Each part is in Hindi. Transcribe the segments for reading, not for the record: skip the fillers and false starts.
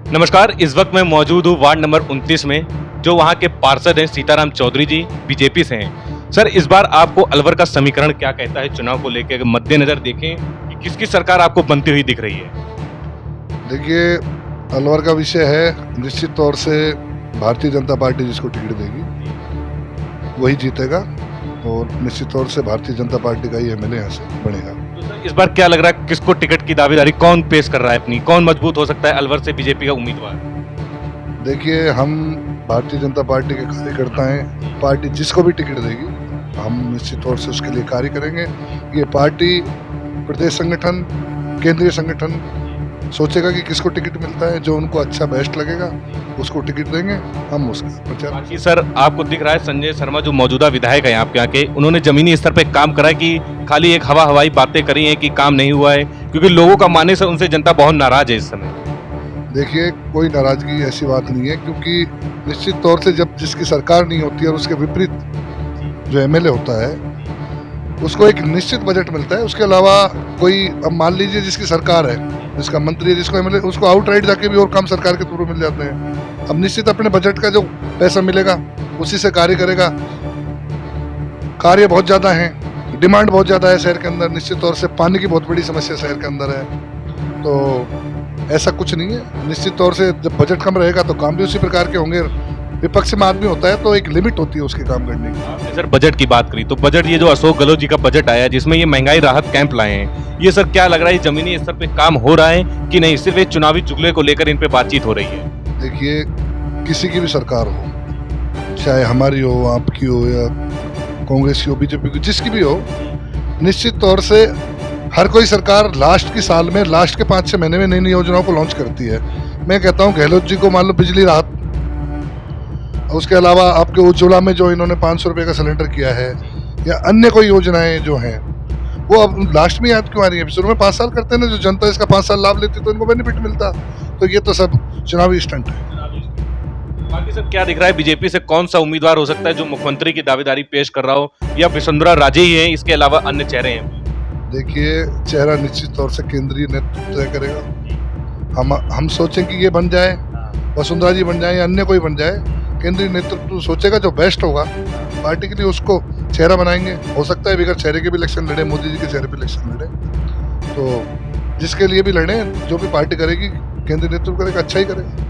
नमस्कार, इस वक्त मैं मौजूद हूँ वार्ड नंबर 29 में, जो वहाँ के पार्षद हैं सीताराम चौधरी जी, बीजेपी से हैं। सर, इस बार आपको अलवर का समीकरण क्या कहता है चुनाव को लेकर? मद्देनजर देखें कि किसकी सरकार आपको बनती हुई दिख रही है? देखिए, अलवर का विषय है, निश्चित तौर से भारतीय जनता पार्टी जिसको टिकट देगी वही जीतेगा और निश्चित तौर से भारतीय जनता पार्टी का ही एमएलए यहाँ से बनेगा। तो सर, इस बार क्या लग रहा है, किसको टिकट की दावेदारी कौन पेश कर रहा है अपनी? कौन मजबूत हो सकता है अलवर से बीजेपी का उम्मीदवार? देखिए, हम भारतीय जनता पार्टी के कार्यकर्ता हैं। पार्टी जिसको भी टिकट देगी हम निश्चित तौर से उसके लिए कार्य करेंगे। ये पार्टी, प्रदेश संगठन, केंद्रीय संगठन सोचेगा कि किसको टिकट मिलता है, जो उनको अच्छा बेस्ट लगेगा उसको टिकट देंगे, हम उसका प्रचार। बाकी सर, आपको दिख रहा है संजय शर्मा जो मौजूदा विधायक है आपके यहाँ के, उन्होंने जमीनी स्तर पे काम करा है कि खाली एक हवाई बातें करी हैं कि काम नहीं हुआ है, क्योंकि लोगों का मानने से उनसे जनता बहुत नाराज है इस समय। देखिए, कोई नाराजगी ऐसी बात नहीं है, क्योंकि निश्चित तौर से जब जिसकी सरकार नहीं होती है और उसके विपरीत जो एमएलए होता है उसको एक निश्चित बजट मिलता है। उसके अलावा कोई, अब मान लीजिए जिसकी सरकार है, जिसका मंत्री है, जिसको एमएलए, उसको आउटराइट जाके भी और काम सरकार के थ्रू मिल जाते हैं। अब निश्चित अपने बजट का जो पैसा मिलेगा उसी से कार्य करेगा। कार्य बहुत ज्यादा है, डिमांड बहुत ज्यादा है शहर के अंदर। निश्चित तौर से पानी की बहुत बड़ी समस्या शहर के अंदर है, तो ऐसा कुछ नहीं है। निश्चित तौर से जब बजट कम रहेगा तो काम भी उसी प्रकार के होंगे। विपक्ष में आदमी होता है तो एक लिमिट होती है उसके काम करने की। आपने सर बजट की बात करी, तो बजट, ये जो अशोक गहलोत जी का बजट आया जिसमें ये महंगाई राहत कैंप लाए हैं, ये सर क्या लग रहा है जमीनी स्तर पे काम हो रहा है कि नहीं, सिर्फ एक चुनावी चुगले को लेकर इन पे बातचीत हो रही है? देखिए, किसी की भी सरकार हो, चाहे हमारी हो, आपकी हो, या कांग्रेस की हो, बीजेपी की, जिसकी भी हो, निश्चित तौर से हर कोई सरकार लास्ट की साल में, लास्ट के 5-6 महीने में नई नई योजनाओं को लॉन्च करती है। मैं कहता हूँ गहलोत जी को मान लो बिजली राहत, उसके अलावा आपके उज्ज्वला में जो इन्होंने 500 रुपये का सिलेंडर किया है, या अन्य कोई योजनाएं जो हैं, वो अब लास्ट में याद क्यों आ रही है? शुरू में 5 साल करते हैं ना, जो जनता इसका 5 साल लाभ लेती तो इनको बेनिफिट मिलता। तो ये तो सब चुनावी स्टंट है। बाकी सर, क्या दिख रहा है बीजेपी से कौन सा उम्मीदवार हो सकता है जो मुख्यमंत्री की दावेदारी पेश कर रहा हो, या वसुंधरा राजे ही है, इसके अलावा अन्य चेहरे हैं? देखिए, चेहरा निश्चित तौर से केंद्रीय नेतृत्व तय करेगा। हम सोचें कि ये बन जाए, वसुंधरा जी बन जाए या अन्य कोई बन जाए, केंद्रीय नेतृत्व सोचेगा जो बेस्ट होगा पार्टी के लिए, उसको चेहरा बनाएंगे। हो सकता है बगैर चेहरे के भी इलेक्शन लड़े, मोदी जी के चेहरे पे इलेक्शन लड़े, तो जिसके लिए भी लड़े, जो भी पार्टी करेगी, केंद्रीय नेतृत्व करेगा, अच्छा ही करेगा।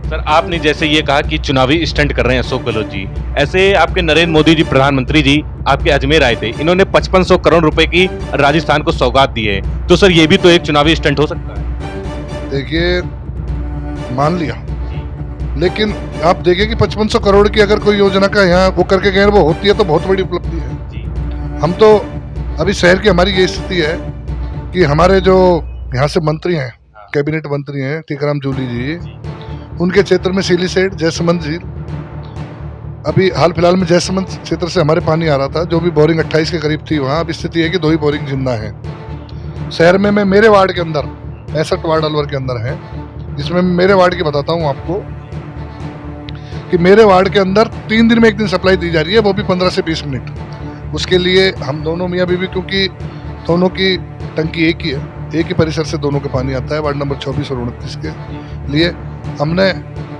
सर, आपने जैसे ये कहा कि चुनावी स्टंट कर रहे हैं अशोक गहलोत जी, ऐसे आपके नरेंद्र मोदी जी, प्रधानमंत्री जी आपके अजमेर आए थे, इन्होंने 5500 करोड़ रुपए की राजस्थान को सौगात दी है, तो सर ये भी तो एक चुनावी स्टंट हो सकता है? देखिए, मान लिया, लेकिन आप देखिए कि 5500 करोड़ की अगर कोई योजना का यहाँ वो करके गए वो होती है तो बहुत बड़ी उपलब्धि है। हम तो अभी शहर की हमारी ये स्थिति है कि हमारे जो यहाँ से मंत्री हैं, कैबिनेट मंत्री हैं टीकाराम जूली जी, उनके क्षेत्र में सीली सेठ, जयसमंद झील, अभी हाल फिलहाल में जयसमंद क्षेत्र से हमारे पानी आ रहा था, जो भी बोरिंग 28 के करीब थी वहाँ, अब स्थिति है कि 2 ही बोरिंग जिंदा है शहर में। मैं मेरे वार्ड के अंदर 65 वार्ड अलवर के अंदर है, जिसमें मेरे वार्ड की बताता हूँ आपको कि मेरे वार्ड के अंदर 3 दिन में 1 दिन सप्लाई दी जा रही है, वो भी 15 से 20 मिनट। उसके लिए हम दोनों मियाँ बीवी, क्योंकि दोनों की टंकी एक ही है, एक ही परिसर से दोनों का पानी आता है, वार्ड नंबर 24 और 29 के लिए हमने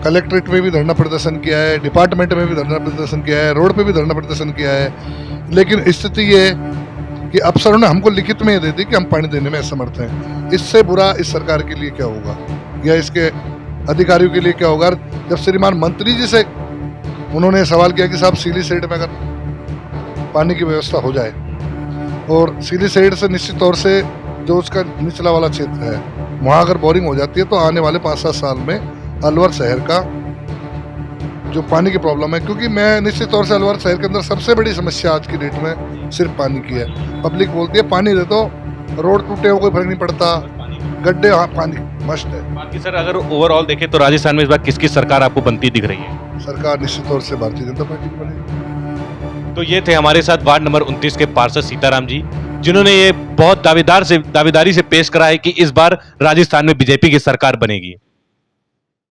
कलेक्ट्रेट में भी धरना प्रदर्शन किया है, डिपार्टमेंट में भी धरना प्रदर्शन किया है, रोड पे भी धरना प्रदर्शन किया है, लेकिन स्थिति ये कि अफसरों ने हमको लिखित में दे दी कि हम पानी देने में असमर्थ हैं। इससे बुरा इस सरकार के लिए क्या होगा, या इसके अधिकारियों के लिए क्या होगा? जब श्रीमान मंत्री जी से उन्होंने सवाल किया कि साहब, सीली सेठ में अगर पानी की व्यवस्था हो जाए, और सीली सेठ से निश्चित तौर से जो उसका निचला वाला क्षेत्र है वहाँ अगर बोरिंग हो जाती है तो आने वाले 5-7 साल में अलवर शहर का जो पानी की प्रॉब्लम है, क्योंकि मैं निश्चित तौर से अलवर शहर के अंदर सबसे बड़ी समस्या आज की डेट में सिर्फ पानी की है। पब्लिक बोलती है पानी दे दो, रोड टूटे हो कोई फर्क नहीं पड़ता, गड्ढे, हाँ पानी मस्ट है। बाकी सर, अगर ओवरऑल देखें तो राजस्थान में इस बार किसकी सरकार आपको बनती दिख रही है? सरकार निश्चित तौर से भारतीय जनता पार्टी की बनेगी। तो ये थे हमारे साथ वार्ड नंबर 29 के पार्षद सीताराम जी, जिन्होंने ये बहुत दावेदारी से पेश करा है कि इस बार राजस्थान में बीजेपी की सरकार बनेगी।